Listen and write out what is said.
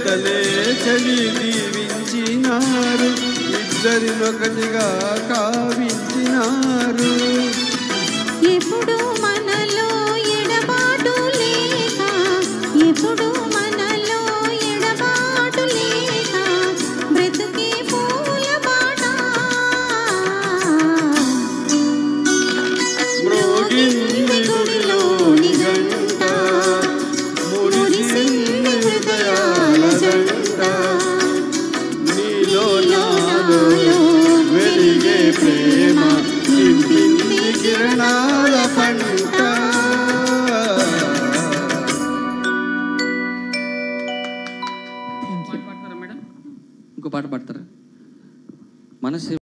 జతలే చలి దీవించినారు, ఇద్దరినొకటిగా కావించినారు. ఎప్పుడు మనలో ఎడబాటు లేక, ఎప్పుడు మనలో ఎడబాటు లేక, బ్రతుకే పూల బాట. మ్రోగింది గుడిలోని గంట, మురిసింది హృదయాల జంట. నీలో నాలో వెలిగే ప్రేమ నింపింది కిరణాల పంట. ఇంకో పాట పాడతారా? మనసు